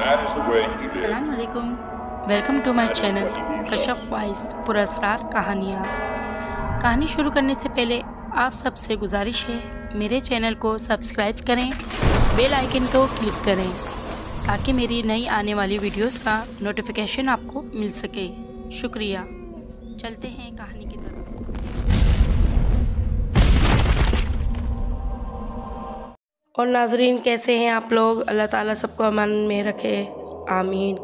अस्सलाम वालेकुम, welcome to my channel Kashaf voice पुरअसरार कहानियाँ। कहानी शुरू करने से पहले आप सबसे गुजारिश है मेरे चैनल को सब्सक्राइब करें, बेल आइकन को क्लिक करें ताकि मेरी नई आने वाली वीडियोस का नोटिफिकेशन आपको मिल सके। शुक्रिया। चलते हैं कहानी की तरफ। और नाजरीन, कैसे हैं आप लोग? अल्लाह ताला सबको अमन में रखे, आमीन।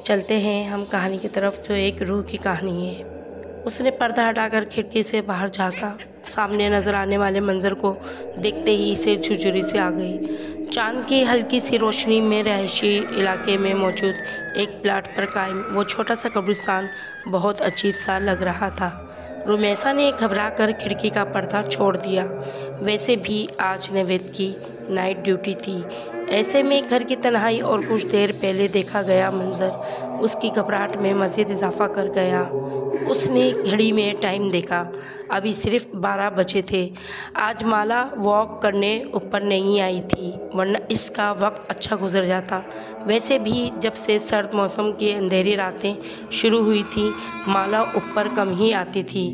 चलते हैं हम कहानी की तरफ, जो एक रूह की कहानी है। उसने पर्दा हटाकर खिड़की से बाहर झाँका। सामने नज़र आने वाले मंजर को देखते ही इसे झुरझुरी से आ गई। चांद की हल्की सी रोशनी में रहायशी इलाके में मौजूद एक प्लाट पर कायम वो छोटा सा कब्रिस्तान बहुत अजीब सा लग रहा था। रुमैसा ने घबराकर खिड़की का पर्दा छोड़ दिया। वैसे भी आज नवेद की नाइट ड्यूटी थी। ऐसे में घर की तन्हाई और कुछ देर पहले देखा गया मंजर उसकी घबराहट में मज़ीद इजाफा कर गया। उसने घड़ी में टाइम देखा, अभी सिर्फ 12 बजे थे। आज माला वॉक करने ऊपर नहीं आई थी, वरना इसका वक्त अच्छा गुजर जाता। वैसे भी जब से सर्द मौसम की अंधेरी रातें शुरू हुई थी, माला ऊपर कम ही आती थी,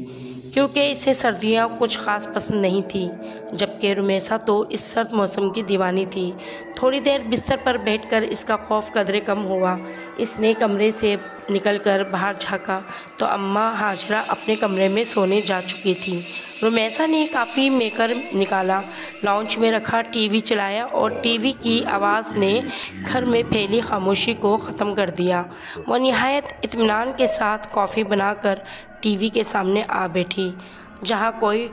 क्योंकि इसे सर्दियाँ कुछ ख़ास पसंद नहीं थी। जबकि रुमैसा तो इस सर्द मौसम की दीवानी थी। थोड़ी देर बिस्तर पर बैठकर इसका खौफ कदरे कम हुआ। इसने कमरे से निकलकर बाहर झाँका तो अम्मा हाजरा अपने कमरे में सोने जा चुकी थी। रुमैसा ने काफ़ी मेकर निकाला, लाउंज में रखा टीवी चलाया और टीवी की आवाज़ ने घर में फैली खामोशी को ख़त्म कर दिया। वह निहायत इत्मीनान के साथ कॉफ़ी बनाकर टीवी के सामने आ बैठी, जहां कोई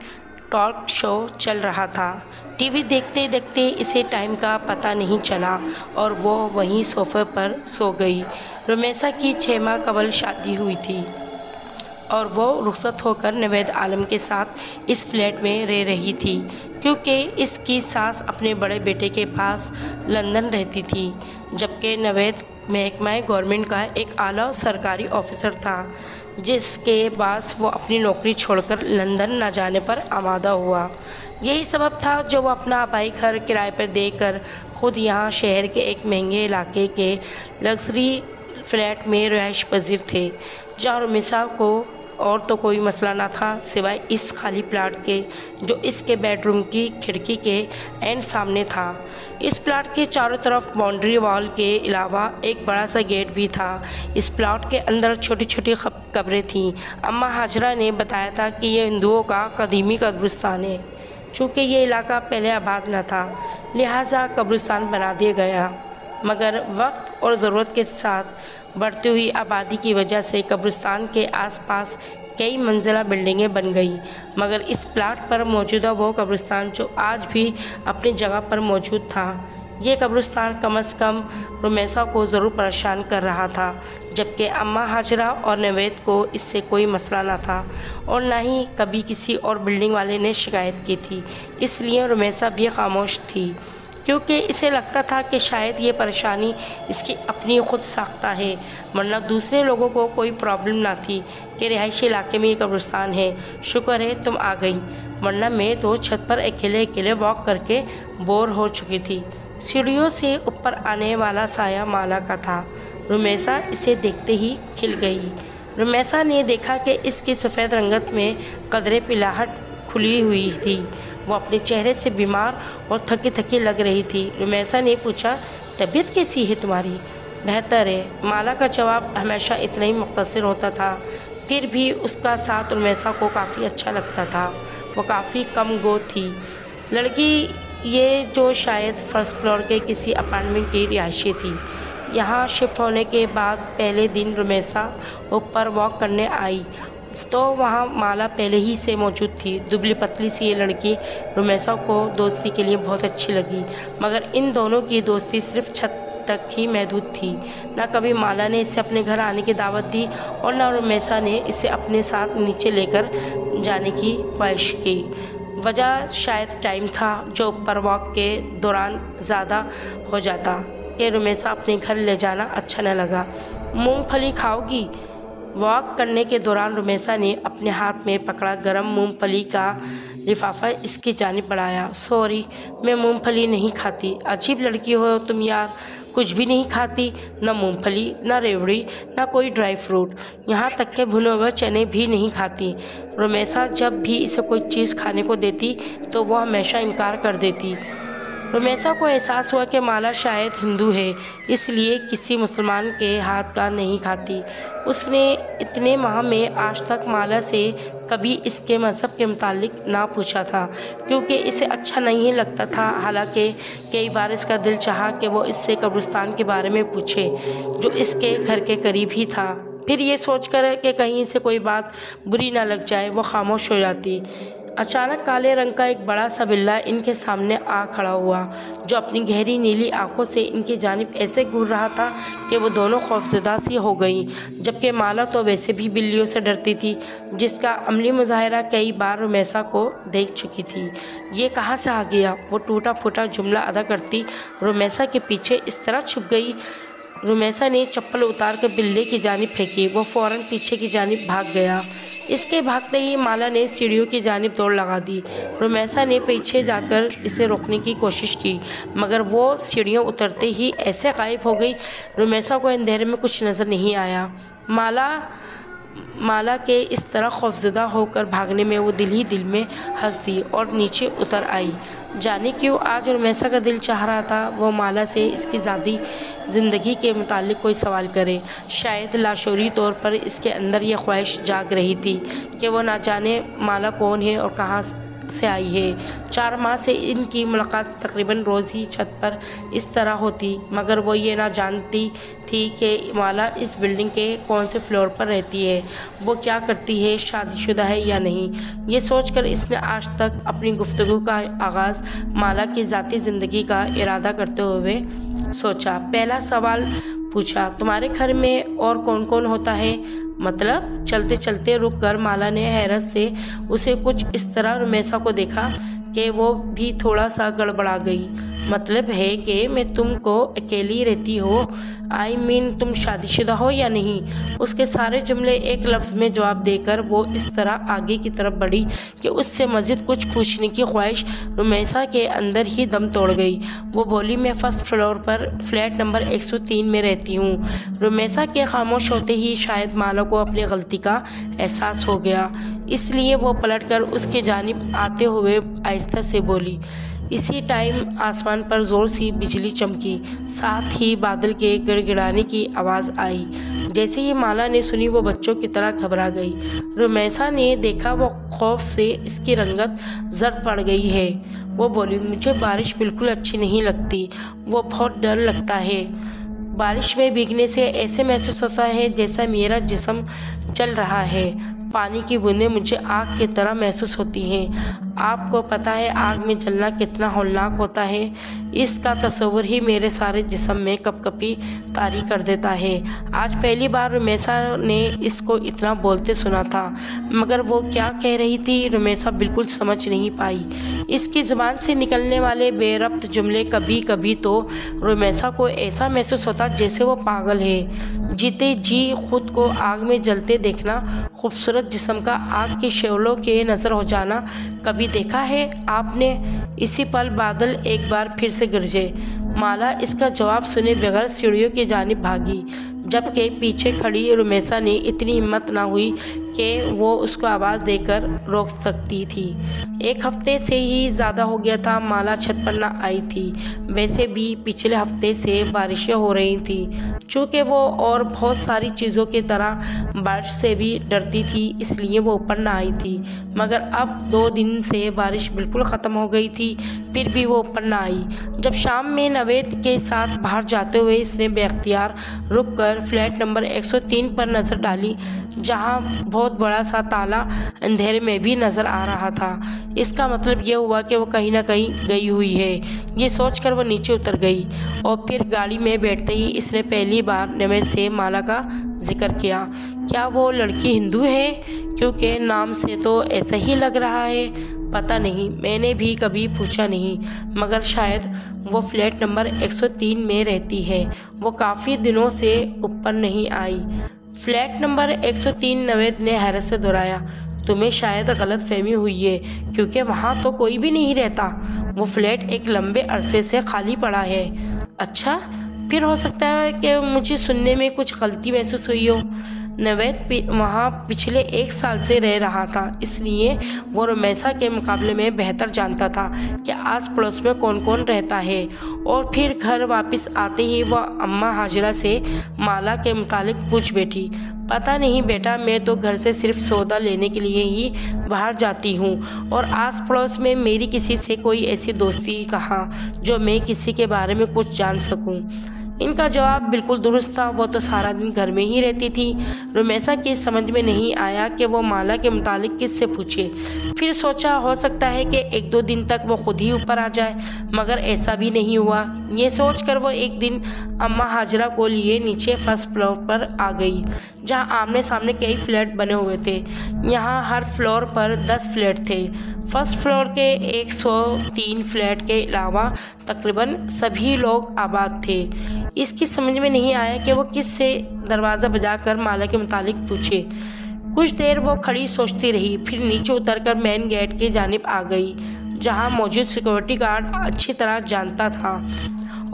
टॉक शो चल रहा था। टीवी देखते देखते इसे टाइम का पता नहीं चला और वो वहीं सोफे पर सो गई। रुमैसा की 6 माह कबल शादी हुई थी और वो रुखसत होकर नवेद आलम के साथ इस फ्लैट में रह रही थी, क्योंकि इसकी सास अपने बड़े बेटे के पास लंदन रहती थी। जबकि नवेद महकमा गवर्नमेंट का एक आला सरकारी ऑफिसर था, जिसके पास वो अपनी नौकरी छोड़कर लंदन न जाने पर आमादा हुआ। यही सबब था जो वो अपना आबाई घर किराए पर देकर ख़ुद यहाँ शहर के एक महंगे इलाके के लग्जरी फ्लैट में रिहाइश पजीर थे, जहाँ रुमैसा को और तो कोई मसला ना था सिवाय इस खाली प्लाट के, जो इसके बेडरूम की खिड़की के एन सामने था। इस प्लाट के चारों तरफ बाउंड्री वॉल के अलावा एक बड़ा सा गेट भी था। इस प्लाट के अंदर छोटी छोटी कब्रें थीं। अम्मा हाजरा ने बताया था कि यह हिंदुओं का कदीमी कब्रिस्तान है। चूँकि ये इलाका पहले आबाद न था, लिहाजा कब्रिस्तान बना दिया गया, मगर वक्त और ज़रूरत के साथ बढ़ती हुई आबादी की वजह से कब्रिस्तान के आसपास कई मंजिला बिल्डिंगें बन गई। मगर इस प्लाट पर मौजूदा वो कब्रिस्तान जो आज भी अपनी जगह पर मौजूद था, ये कब्रिस्तान कम अज़ कम रुमैसा को ज़रूर परेशान कर रहा था। जबकि अम्मा हाजरा और नवेद को इससे कोई मसला ना था और ना ही कभी किसी और बिल्डिंग वाले ने शिकायत की थी। इसलिए रुमैसा भी खामोश थी, क्योंकि इसे लगता था कि शायद ये परेशानी इसकी अपनी खुद साख्ता है, वरना दूसरे लोगों को कोई प्रॉब्लम ना थी कि रिहायशी इलाके में ये कब्रिस्तान है। शुक्र है तुम आ गई, वरना मैं तो छत पर अकेले अकेले वॉक करके बोर हो चुकी थी। सीढ़ियों से ऊपर आने वाला साया माला का था। रुमैसा इसे देखते ही खिल गई। रुमैसा ने देखा कि इसकी सफ़ेद रंगत में कदरे पिलाहट खुली हुई थी। वो अपने चेहरे से बीमार और थकी थकी लग रही थी। रुमैसा ने पूछा, तबीयत कैसी है तुम्हारी? बेहतर है। माला का जवाब हमेशा इतना ही मुख्तसर होता था, फिर भी उसका साथ रुमैसा को काफ़ी अच्छा लगता था। वो काफ़ी कम गो थी लड़की, ये जो शायद फर्स्ट फ्लोर के किसी अपार्टमेंट की रिहायशी थी। यहाँ शिफ्ट होने के बाद पहले दिन रुमैसा ऊपर वॉक करने आई तो वहाँ माला पहले ही से मौजूद थी। दुबली पतली सी ये लड़की रुमैसा को दोस्ती के लिए बहुत अच्छी लगी, मगर इन दोनों की दोस्ती सिर्फ छत तक ही महदूद थी। ना कभी माला ने इसे अपने घर आने की दावत दी और ना रुमैसा ने इसे अपने साथ नीचे लेकर जाने की ख्वाहिश की। वजह शायद टाइम था, जो ऊपर वॉक के दौरान ज़्यादा हो जाता कि रुमैसा अपने घर ले जाना अच्छा न लगा। मूंगफली खाओगी? वॉक करने के दौरान रुमैसा ने अपने हाथ में पकड़ा गरम मूंगफली का लिफाफा इसकी जानिब बढ़ाया। सॉरी, मैं मूंगफली नहीं खाती। अजीब लड़की हो तुम यार, कुछ भी नहीं खाती, न मूंगफली, न रेवड़ी, न कोई ड्राई फ्रूट, यहाँ तक के भुने हुए चने भी नहीं खाती। रुमैसा जब भी इसे कोई चीज़ खाने को देती तो वह हमेशा इनकार कर देती। रुमैसा को एहसास हुआ कि माला शायद हिंदू है, इसलिए किसी मुसलमान के हाथ का नहीं खाती। उसने इतने माह में आज तक माला से कभी इसके मज़हब के मुतालिक ना पूछा था, क्योंकि इसे अच्छा नहीं लगता था। हालांकि कई बार इसका दिल चाहा कि वो इससे कब्रिस्तान के बारे में पूछे, जो इसके घर के करीब ही था। फिर ये सोचकर कि कहीं से कोई बात बुरी ना लग जाए, वो खामोश हो जाती। अचानक काले रंग का एक बड़ा सा बिल्ला इनके सामने आ खड़ा हुआ, जो अपनी गहरी नीली आंखों से इनकी जानिब ऐसे घूर रहा था कि वो दोनों खौफजदा सी हो गईं। जबकि माला तो वैसे भी बिल्लियों से डरती थी, जिसका अमली मुजाहरा कई बार रुमैसा को देख चुकी थी। ये कहाँ से आ गया? वो टूटा फूटा जुमला अदा करती रुमैसा के पीछे इस तरह छुप गई। रुमैसा ने चप्पल उतार कर बिल्ले की जानिब फेंकी। वो फ़ौरन पीछे की जानिब भाग गया। इसके भागते ही माला ने सीढ़ियों की जानिब दौड़ लगा दी। रुमैसा ने पीछे जाकर इसे रोकने की कोशिश की, मगर वो सीढ़ियों उतरते ही ऐसे गायब हो गई। रुमैसा को अंधेरे में कुछ नज़र नहीं आया। माला के इस तरह खौफजदा होकर भागने में वो दिल ही दिल में हंस दी और नीचे उतर आई। जाने क्यों आज रुमैसा का दिल चाह रहा था वो माला से इसकी ज़ाती ज़िंदगी के मुतालिक कोई सवाल करे। शायद लाशूरी तौर पर इसके अंदर यह ख्वाहिश जाग रही थी कि वो ना जाने माला कौन है और कहाँ से आई है। 4 माह से इनकी मुलाकात तकरीबन रोज़ ही छत पर इस तरह होती, मगर वो ये ना जानती थी कि माला इस बिल्डिंग के कौन से फ्लोर पर रहती है, वो क्या करती है, शादीशुदा है या नहीं। ये सोचकर इसने आज तक अपनी गुफ्तगू का आगाज़ माला की ज़ाती ज़िंदगी का इरादा करते हुए सोचा। पहला सवाल पूछा, तुम्हारे घर में और कौन कौन होता है? मतलब? चलते चलते रुक कर माला ने हैरत से उसे कुछ इस तरह रुमैसा को देखा कि वो भी थोड़ा सा गड़बड़ा गई। मतलब है कि मैं तुमको अकेली रहती हो, आई मीन तुम शादीशुदा हो या नहीं? उसके सारे जुमले एक लफ्ज़ में जवाब देकर वो इस तरह आगे की तरफ बढ़ी कि उससे मज़ीद कुछ पूछने की ख्वाहिश रुमैसा के अंदर ही दम तोड़ गई। वो बोली, मैं फर्स्ट फ्लोर पर फ्लैट नंबर 103 में रहती हूँ। रुमैसा के खामोश होते ही शायद माला को अपनी गलती का एहसास हो गया, इसलिए वो पलटकर उसके जानिब आते हुए आहिस्ता से बोली। इसी टाइम आसमान पर ज़ोर सी बिजली चमकी, साथ ही बादल के गिड़गिड़ाने की आवाज़ आई। जैसे ही माला ने सुनी वो बच्चों की तरह घबरा गई। रुमैसा ने देखा वो खौफ से इसकी रंगत जर्द पड़ गई है। वो बोली, मुझे बारिश बिल्कुल अच्छी नहीं लगती, वो बहुत डर लगता है। बारिश में भीगने से ऐसे महसूस होता है जैसा मेरा जिस्म जल रहा है। पानी की बूंदें मुझे आग की तरह महसूस होती हैं। आपको पता है आग में जलना कितना हौलनाक होता है? इसका तस्वुर ही मेरे सारे जिस्म में कपकपी तारी कर देता है। आज पहली बार रुमैसा ने इसको इतना बोलते सुना था, मगर वो क्या कह रही थी रुमैसा बिल्कुल समझ नहीं पाई। इसकी ज़ुबान से निकलने वाले बेरब्त जुमले कभी कभी तो रुमैसा को ऐसा महसूस होता जैसे वो पागल है। जीते जी खुद को आग में जलते देखना, खूबसूरत जिस्म का आग की शोलों के नज़र हो जाना कभी देखा है आपने? इसी पल बादल एक बार फिर से गरजे। माला इसका जवाब सुने बगैर सीढ़ियों की जानिब भागी, जबकि पीछे खड़ी रुमैसा ने इतनी हिम्मत ना हुई कि वो उसको आवाज़ देकर रोक सकती थी। 1 हफ्ते से ही ज़्यादा हो गया था माला छत पर ना आई थी। वैसे भी पिछले हफ्ते से बारिशें हो रही थी। चूँकि वो और बहुत सारी चीज़ों की तरह बारिश से भी डरती थी, इसलिए वो ऊपर ना आई थी। मगर अब 2 दिन से बारिश बिल्कुल ख़त्म हो गई थी, फिर भी वो ऊपर ना आई। जब शाम में नवेद के साथ बाहर जाते हुए इसने बेख्तियार रुक कर फ्लैट नंबर 103 पर नज़र डाली, जहाँ बहुत बड़ा सा ताला अंधेरे में भी नज़र आ रहा था। इसका मतलब ये हुआ कि वो कहीं ना कहीं गई हुई है। ये सोचकर वो नीचे उतर गई और फिर गाड़ी में बैठते ही इसने पहली बार नवेद से माला का जिक्र किया। क्या वो लड़की हिंदू है? क्योंकि नाम से तो ऐसा ही लग रहा है। पता नहीं, मैंने भी कभी पूछा नहीं, मगर शायद वो फ्लैट नंबर 103 में रहती है। वो काफ़ी दिनों से ऊपर नहीं आई। फ्लैट नंबर 103, नवेद ने हैरत से दोहराया। तुम्हें शायद गलत फहमी हुई है, क्योंकि वहाँ तो कोई भी नहीं रहता। वो फ्लैट एक लंबे अरसे से खाली पड़ा है। अच्छा, फिर हो सकता है कि मुझे सुनने में कुछ गलती महसूस हुई हो। नवेद वहाँ पिछले 1 साल से रह रहा था, इसलिए वो रुमैसा के मुकाबले में बेहतर जानता था कि आस पड़ोस में कौन कौन रहता है। और फिर घर वापस आते ही वह अम्मा हाजिरा से माला के मुतालिक पूछ बैठी। पता नहीं बेटा, मैं तो घर से सिर्फ सौदा लेने के लिए ही बाहर जाती हूँ, और आस पड़ोस में मेरी किसी से कोई ऐसी दोस्ती कहाँ जो मैं किसी के बारे में कुछ जान सकूँ। इनका जवाब बिल्कुल दुरुस्त था। वो तो सारा दिन घर में ही रहती थी। रुमैसा की समझ में नहीं आया कि वो माला के मुतालिक किससे पूछे। फिर सोचा हो सकता है कि 1-2 दिन तक वो खुद ही ऊपर आ जाए, मगर ऐसा भी नहीं हुआ। ये सोचकर वो एक दिन अम्मा हाजरा को लिए नीचे फर्स्ट फ्लोर पर आ गई, जहां आमने सामने कई फ्लैट बने हुए थे। यहाँ हर फ्लोर पर 10 फ्लैट थे। फर्स्ट फ्लोर के 103 फ्लैट के अलावा तकरीबन सभी लोग आबाद थे। इसकी समझ में नहीं आया कि वो किस से दरवाज़ा बजाकर माला के मुतालिक पूछे। कुछ देर वो खड़ी सोचती रही, फिर नीचे उतरकर मेन गेट की जानिब आ गई, जहां मौजूद सिक्योरिटी गार्ड अच्छी तरह जानता था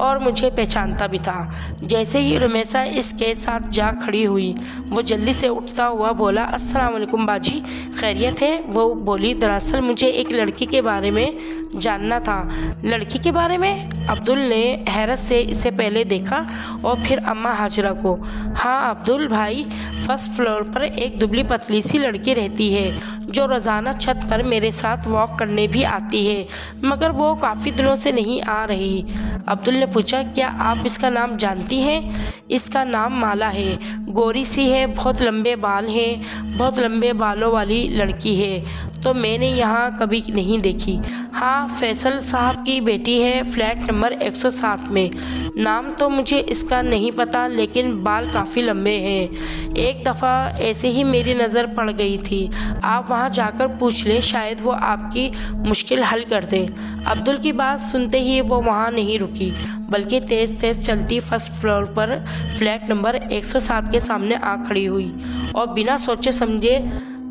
और मुझे पहचानता भी था। जैसे ही रुमैसा इसके साथ जा खड़ी हुई, वो जल्दी से उठता हुआ बोला, अस्सलाम वालेकुम बाजी, खैरियत है? वो बोली, दरअसल मुझे एक लड़की के बारे में जानना था। लड़की के बारे में? अब्दुल ने हैरत से इसे पहले देखा और फिर अम्मा हाजरा को। हाँ अब्दुल भाई, फर्स्ट फ्लोर पर एक दुबली पतली सी लड़की रहती है जो रोज़ाना छत पर मेरे साथ वॉक करने भी आती है, मगर वो काफ़ी दिनों से नहीं आ रही। अब्दुल ने पूछा, क्या आप इसका नाम जानती हैं? इसका नाम माला है, गोरी सी है, बहुत लंबे बाल हैं, बहुत लंबे बालों वाली लड़की है। तो मैंने यहाँ कभी नहीं देखी। हाँ, फैसल साहब की बेटी है, फ्लैट नंबर 107 में। नाम तो मुझे इसका नहीं पता, लेकिन बाल काफ़ी लंबे हैं। एक दफ़ा ऐसे ही मेरी नज़र पड़ गई थी। आप वहाँ जाकर पूछ लें, शायद वो आपकी मुश्किल हल कर दें। अब्दुल की बात सुनते ही वो वहाँ नहीं रुकी, बल्कि तेज़ तेज़ चलती फर्स्ट फ्लोर पर फ्लैट नंबर 107 के सामने आ खड़ी हुई और बिना सोचे समझे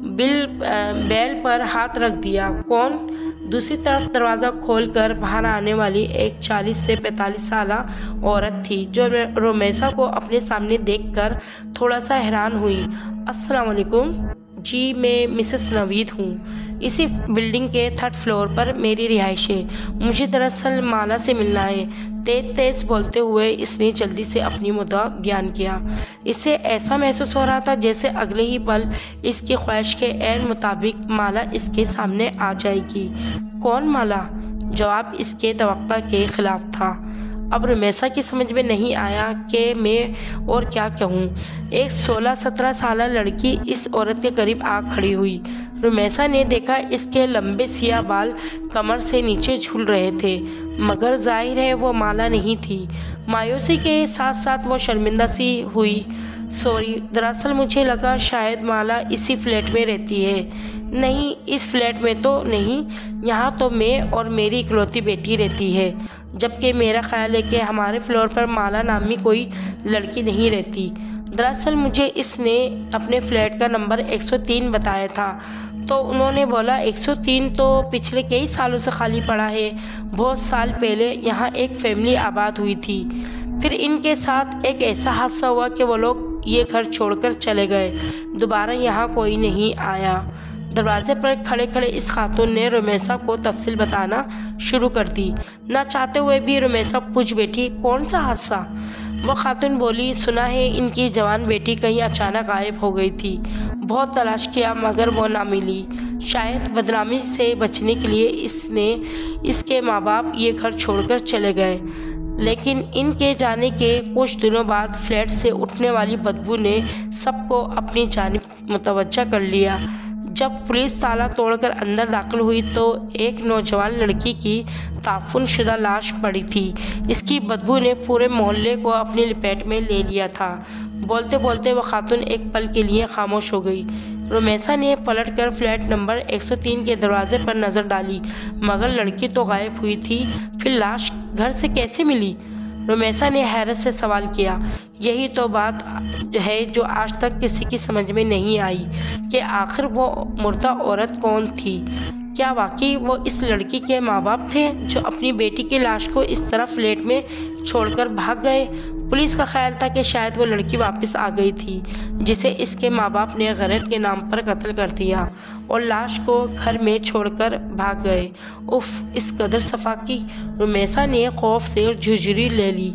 बेल पर हाथ रख दिया। कौन? दूसरी तरफ दरवाज़ा खोलकर बाहर आने वाली एक 40 से 45 साल औरत थी, जो रुमैसा को अपने सामने देखकर थोड़ा सा हैरान हुई। अस्सलाम वालेकुम जी, मैं मिसेस नवीद हूँ। इसी बिल्डिंग के 3rd फ्लोर पर मेरी रिहाइश है। मुझे दरअसल माला से मिलना है। तेज तेज बोलते हुए इसने जल्दी से अपनी मुद्दा बयान किया। इससे ऐसा महसूस हो रहा था जैसे अगले ही पल इसकी ख्वाहिश के ऐन मुताबिक माला इसके सामने आ जाएगी। कौन माला? जवाब इसके तवक्का के खिलाफ था। अब रुमैसा की समझ में नहीं आया कि मैं और क्या कहूँ। एक 16-17 साल लड़की इस औरत के करीब आ खड़ी हुई। रुमैसा ने देखा इसके लंबे सियाह बाल कमर से नीचे झूल रहे थे, मगर जाहिर है वो माला नहीं थी। मायूसी के साथ साथ वो शर्मिंदा सी हुई। सॉरी, दरअसल मुझे लगा शायद माला इसी फ्लैट में रहती है। नहीं, इस फ्लैट में तो नहीं, यहाँ तो मैं और मेरी इकलौती बेटी रहती है, जबकि मेरा ख्याल है कि हमारे फ्लोर पर माला नामी कोई लड़की नहीं रहती। दरअसल मुझे इसने अपने फ्लैट का नंबर 103 बताया था, तो उन्होंने बोला 103 तो पिछले कई सालों से खाली पड़ा है। बहुत साल पहले यहाँ एक फैमिली आबाद हुई थी, फिर इनके साथ एक ऐसा हादसा हुआ कि वो लोग ये घर छोड़कर चले गए। दोबारा यहाँ कोई नहीं आया। दरवाजे पर खड़े खड़े इस खातून ने रुमैसा को तफसील बताना शुरू कर दी। ना चाहते हुए भी रुमैसा पूछ बैठी, कौन सा हादसा? वो खातून बोली, सुना है इनकी जवान बेटी कहीं अचानक गायब हो गई थी। बहुत तलाश किया मगर वो ना मिली। शायद बदनामी से बचने के लिए इसके माँ बाप ये घर छोड़कर चले गए, लेकिन इनके जाने के कुछ दिनों बाद फ्लैट से उठने वाली बदबू ने सबको अपनी जानिब मुतवज्जा कर लिया। जब पुलिस ताला तोड़कर अंदर दाखिल हुई तो एक नौजवान लड़की की ताफुन शुदा लाश पड़ी थी। इसकी बदबू ने पूरे मोहल्ले को अपनी लपेट में ले लिया था। बोलते बोलते वह खातून एक पल के लिए खामोश हो गई। रुमैसा ने पलटकर फ्लैट नंबर 103 के दरवाजे पर नज़र डाली, मगर लड़की तो गायब हुई थी। फिर लाश घर से कैसे मिली? रुमैसा ने हैरत से सवाल किया। यही तो बात है जो आज तक किसी की समझ में नहीं आई कि आखिर वो मुर्दा औरत कौन थी। क्या वाकई वो इस लड़की के माँ बाप थे जो अपनी बेटी की लाश को इस तरह फ्लैट में छोड़कर भाग गए? पुलिस का ख्याल था कि शायद वो लड़की वापस आ गई थी जिसे इसके माँ बाप ने गैरत के नाम पर कत्ल कर दिया और लाश को घर में छोड़कर भाग गए। उफ, इस कदर सफा की। रुमैसा ने खौफ से झुर्री ले ली।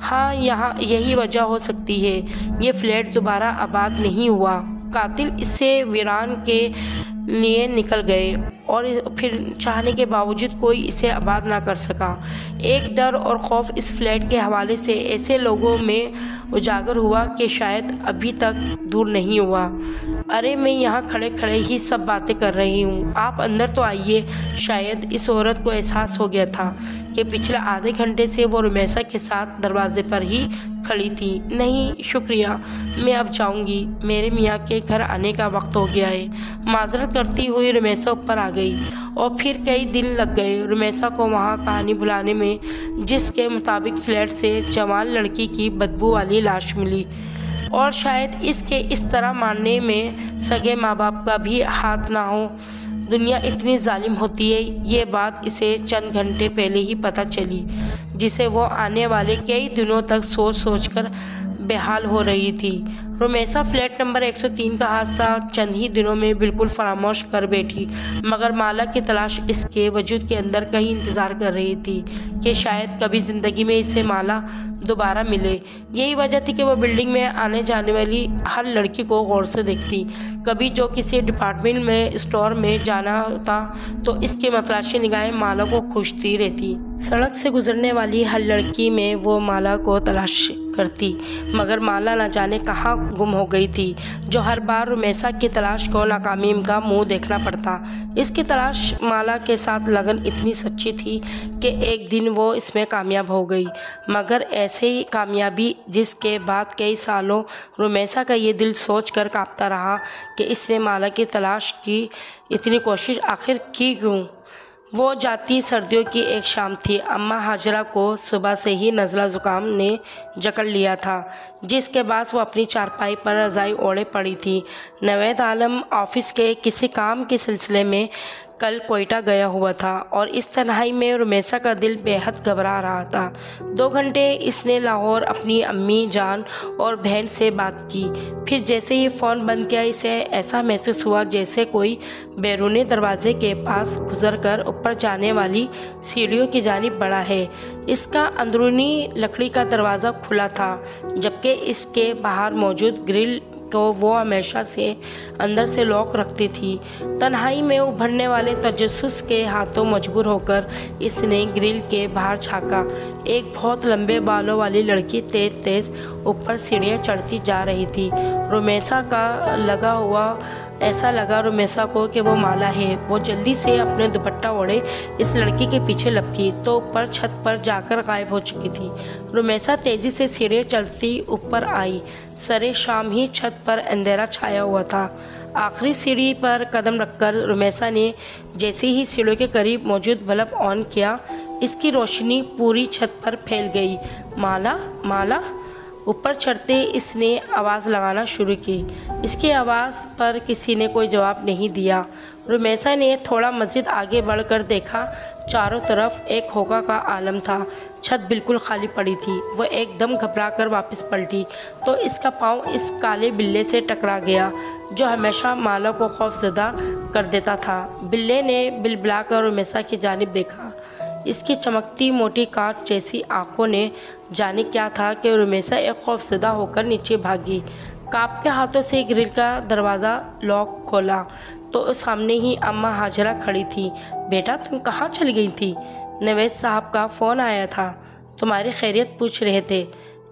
हाँ, यहाँ यही वजह हो सकती है, ये फ्लैट दोबारा आबाद नहीं हुआ। कातिल इससे वीरान के लिए निकल गए और फिर चाहने के बावजूद कोई इसे आबाद ना कर सका। एक डर और खौफ इस फ्लैट के हवाले से ऐसे लोगों में उजागर हुआ कि शायद अभी तक दूर नहीं हुआ। अरे, मैं यहाँ खड़े खड़े ही सब बातें कर रही हूँ, आप अंदर तो आइए। शायद इस औरत को एहसास हो गया था कि पिछले आधे घंटे से वो रुमैसा के साथ दरवाजे पर ही खड़ी थी। नहीं शुक्रिया, मैं अब जाऊंगी, मेरे मियाँ के घर आने का वक्त हो गया है। माजरत करती हुई रुमैसा ऊपर आ गई और फिर कई दिन लग गए रुमैसा को वहाँ कहानी भुलाने में, जिसके मुताबिक फ्लैट से जवान लड़की की बदबू वाली लाश मिली और शायद इसके इस तरह मारने में सगे माँ बाप का भी हाथ ना हो। दुनिया इतनी जालिम होती है, ये बात इसे चंद घंटे पहले ही पता चली, जिसे वो आने वाले कई दिनों तक सोच सोचकर बेहाल हो रही थी। रुमैसा फ्लैट नंबर 103 का हादसा चंद ही दिनों में बिल्कुल फरामोश कर बैठी, मगर माला की तलाश इसके वजूद के अंदर कहीं इंतज़ार कर रही थी कि शायद कभी ज़िंदगी में इसे माला दोबारा मिले। यही वजह थी कि वह बिल्डिंग में आने जाने वाली हर लड़की को गौर से देखती। कभी जो किसी डिपार्टमेंट में स्टोर में जाना होता तो इसकी मतलाशी निगाहें माला को खोजती रहती। सड़क से गुजरने वाली हर लड़की में वो माला को तलाश करती, मगर माला न जाने कहाँ गुम हो गई थी, जो हर बार रुमैसा की तलाश को नाकामी का मुंह देखना पड़ता। इसकी तलाश माला के साथ लगन इतनी सच्ची थी कि एक दिन वो इसमें कामयाब हो गई, मगर ऐसे ही कामयाबी जिसके बाद कई सालों रुमैसा का ये दिल सोच कर कांपता रहा कि इसने माला की तलाश की इतनी कोशिश आखिर की क्यों। वो जाती सर्दियों की एक शाम थी। अम्मा हाजरा को सुबह से ही नज़ला ज़ुकाम ने जकड़ लिया था, जिसके बाद वो अपनी चारपाई पर रज़ाई ओढ़े पड़ी थी। नवेद आलम ऑफिस के किसी काम के सिलसिले में कल कोयटा गया हुआ था और इस तन्हाई में रुमैसा का दिल बेहद घबरा रहा था। 2 घंटे इसने लाहौर अपनी अम्मी जान और बहन से बात की। फिर जैसे ही फ़ोन बंद किया, इसे ऐसा महसूस हुआ जैसे कोई बैरूनी दरवाजे के पास गुजरकर ऊपर जाने वाली सीढ़ियों की जानिब बढ़ा है। इसका अंदरूनी लकड़ी का दरवाज़ा खुला था, जबकि इसके बाहर मौजूद ग्रिल को वो हमेशा से अंदर से लॉक रखती थी। तन्हाई में उभरने वाले तजस्सुस के हाथों मजबूर होकर इसने ग्रिल के बाहर झांका। एक बहुत लंबे बालों वाली लड़की तेज तेज ऊपर सीढ़ियाँ चढ़ती जा रही थी। रुमैसा का लगा हुआ ऐसा लगा रुमैसा को कि वो माला है। वो जल्दी से अपने दुपट्टा ओढ़े इस लड़की के पीछे लपकी तो ऊपर छत पर जाकर गायब हो चुकी थी। रुमैसा तेज़ी से सीढ़ियाँ चलती ऊपर आई। सरे शाम ही छत पर अंधेरा छाया हुआ था। आखिरी सीढ़ी पर कदम रखकर रुमैसा ने जैसे ही सीढ़ियों के करीब मौजूद बल्ब ऑन किया, इसकी रोशनी पूरी छत पर फैल गई। माला, माला। ऊपर चढ़ते इसने आवाज़ लगाना शुरू की। इसकी आवाज़ पर किसी ने कोई जवाब नहीं दिया। रुमैसा ने थोड़ा मज़ीद आगे बढ़कर देखा। चारों तरफ एक होका का आलम था। छत बिल्कुल खाली पड़ी थी। वह एकदम घबराकर वापस पलटी तो इसका पाँव इस काले बिल्ले से टकरा गया, जो हमेशा माला को खौफज़दा कर देता था। बिल्ले ने बिलबिलाकर रुमैसा की जानिब देखा। इसकी चमकती मोटी कांच जैसी आंखों ने जाने क्या था कि रुमैसा एक खौफज़दा होकर नीचे भागी। कांपते हाथों से ग्रिल का दरवाज़ा लॉक खोला तो सामने ही अम्मा हाजरा खड़ी थी। बेटा, तुम कहाँ चली गई थी? नवेद साहब का फ़ोन आया था, तुम्हारी खैरियत पूछ रहे थे।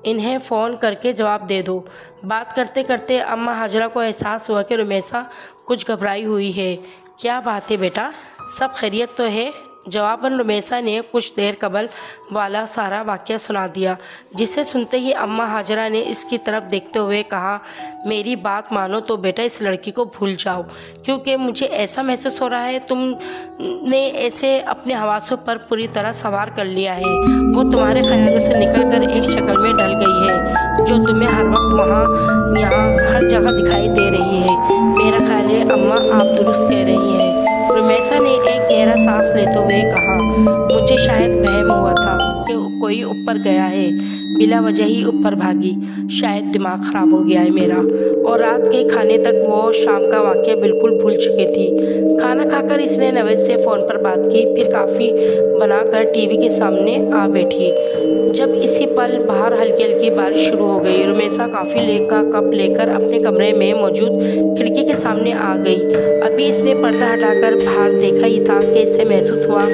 इन्हें फ़ोन करके जवाब दे दो। बात करते करते अम्मा हाजरा को एहसास हुआ कि रुमैसा कुछ घबराई हुई है। क्या बात है बेटा, सब खैरियत तो है? जवाबन रुमैसा ने कुछ देर कबल वाला सारा वाक़या सुना दिया, जिसे सुनते ही अम्मा हाजरा ने इसकी तरफ देखते हुए कहा, मेरी बात मानो तो बेटा इस लड़की को भूल जाओ, क्योंकि मुझे ऐसा महसूस हो रहा है तुमने ऐसे अपने हवासों पर पूरी तरह सवार कर लिया है। वो तुम्हारे ख्यालों से निकल कर एक शक्ल में ढल गई है, जो तुम्हें हर वक्त वहाँ यहाँ हर जगह दिखाई दे रही है। मेरा ख्याल है अम्मा आप दुरुस्त कह रही हैं। रुमैसा ने एक गहरा सांस लेते हुए कहा, मुझे शायद वहम हुआ था कि कोई ऊपर गया है। बिला वजह ही ऊपर भागी। शायद दिमाग ख़राब हो गया है मेरा। और रात के खाने तक वो शाम का वाक़या बिल्कुल भूल चुकी थी। खाना खाकर इसने नवेद से फ़ोन पर बात की, फिर काफ़ी बनाकर टीवी के सामने आ बैठी। जब इसी पल बाहर हल्की हल्की बारिश शुरू हो गई। रुमेसा कॉफ़ी का कप लेकर अपने कमरे में मौजूद खिड़की के सामने आ गई। अभी इसने पर्दा हटाकर बाहर देखा ही था कि इसे महसूस हुआ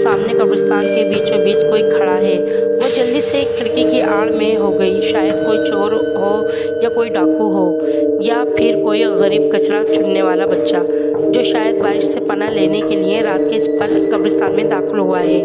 सामने कब्रिस्तान के बीचों बीच कोई खड़ा है। वो जल्दी से खिड़की की आड़ में हो गई। शायद कोई चोर हो या कोई डाकू हो या फिर कोई गरीब कचरा चुनने वाला बच्चा जो शायद बारिश से पनाह लेने के लिए रात के इस पल कब्रिस्तान में दाखिल हुआ है।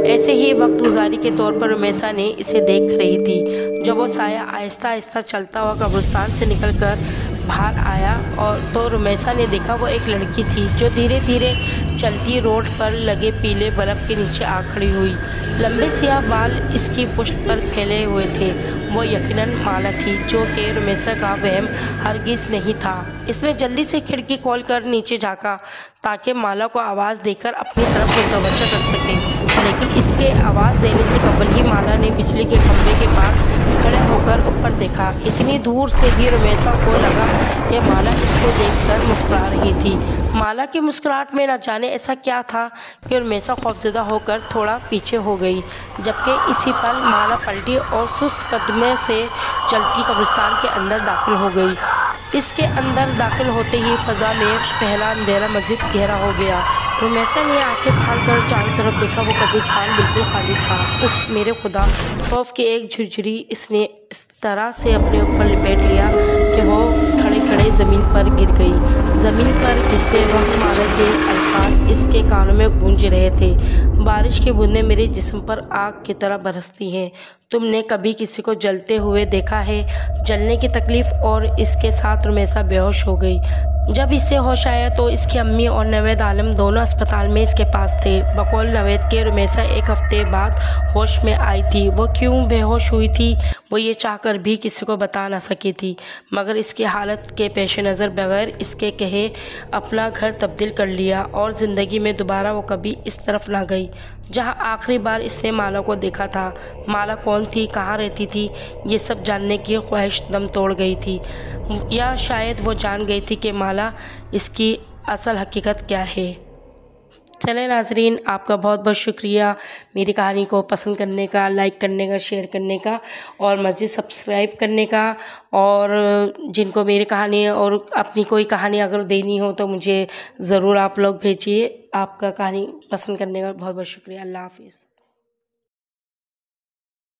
ऐसे ही वक्त गुजारी के तौर पर रुमेसा ने इसे देख रही थी। जब वो साया आहिस्ता आहिस्ता चलता हुआ कब्रिस्तान से निकलकर बाहर आया और तो रुमेसा ने देखा वो एक लड़की थी जो धीरे धीरे चलती रोड पर लगे पीले बल्ब के नीचे आ खड़ी हुई। लंबे सियाह बाल इसकी पुष्ट पर फैले हुए थे। वो यकीनन माला थी, जो कि रुमेसा का वहम हरगिज़ नहीं था। इसने जल्दी से खिड़की खोलकर नीचे झांका ताकि माला को आवाज़ देकर अपनी तरफ मुतवज्जह कर सके, लेकिन इसके आवाज़ देने से कबल ही माला ने बिजली के खंभे के पास खड़े होकर ऊपर देखा। इतनी दूर से भी रुमेसा को लगा कि माला इसको देखकर मुस्कुरा रही थी। माला की मुस्कुराहट में न जाने ऐसा क्या था कि रुमेसा खौफजदा होकर थोड़ा पीछे हो गई, जबकि इसी पल माला पलटी और सुस्त कदमों से चलती कब्रिस्तान के अंदर दाखिल हो गई। इसके अंदर दाखिल होते ही फ़ज़ा में पहला अंधेरा मज़ीद गहरा हो गया। रुमेसा ने आंखें फाड़कर चारों तरफ देखा। वो कब्रिस्तान बिल्कुल खाली था। उफ मेरे खुदा! खौफ की एक झुरझुरी इसने इस तरह से अपने ऊपर लपेट लिया कि वो खड़े खड़े ज़मीन पर गिर गई। ज़मीन पर गिरते वक्त माला के अल्फाज इसके कानों में गूंज रहे थे। बारिश की बूंदें मेरे जिस्म पर आग की तरह बरसती हैं। तुमने कभी किसी को जलते हुए देखा है? जलने की तकलीफ़। और इसके साथ रुमेसा बेहोश हो गई। जब इसे होश आया तो इसकी अम्मी और नवेद आलम दोनों अस्पताल में इसके पास थे। बकौल नवेद के रुमेसा एक हफ्ते बाद होश में आई थी। वो क्यों बेहोश हुई थी वो ये चाहकर भी किसी को बता ना सकी थी, मगर इसकी हालत के पेश नज़र बगैर इसके कहे अपना घर तब्दील कर लिया और ज़िंदगी में दोबारा वो कभी इस तरफ ना गई जहाँ आखिरी बार इसने माला को देखा था। माला कौन थी, कहाँ रहती थी, ये सब जानने की ख्वाहिश दम तोड़ गई थी, या शायद वो जान गई थी कि माला इसकी असल हकीकत क्या है। चले नाजरीन, आपका बहुत बहुत शुक्रिया मेरी कहानी को पसंद करने का, लाइक करने का, शेयर करने का और मज़ीद सब्सक्राइब करने का। और जिनको मेरी कहानी और अपनी कोई कहानी अगर देनी हो तो मुझे ज़रूर आप लोग भेजिए। आपका कहानी पसंद करने का बहुत बहुत शुक्रिया। अल्लाह हाफिज़।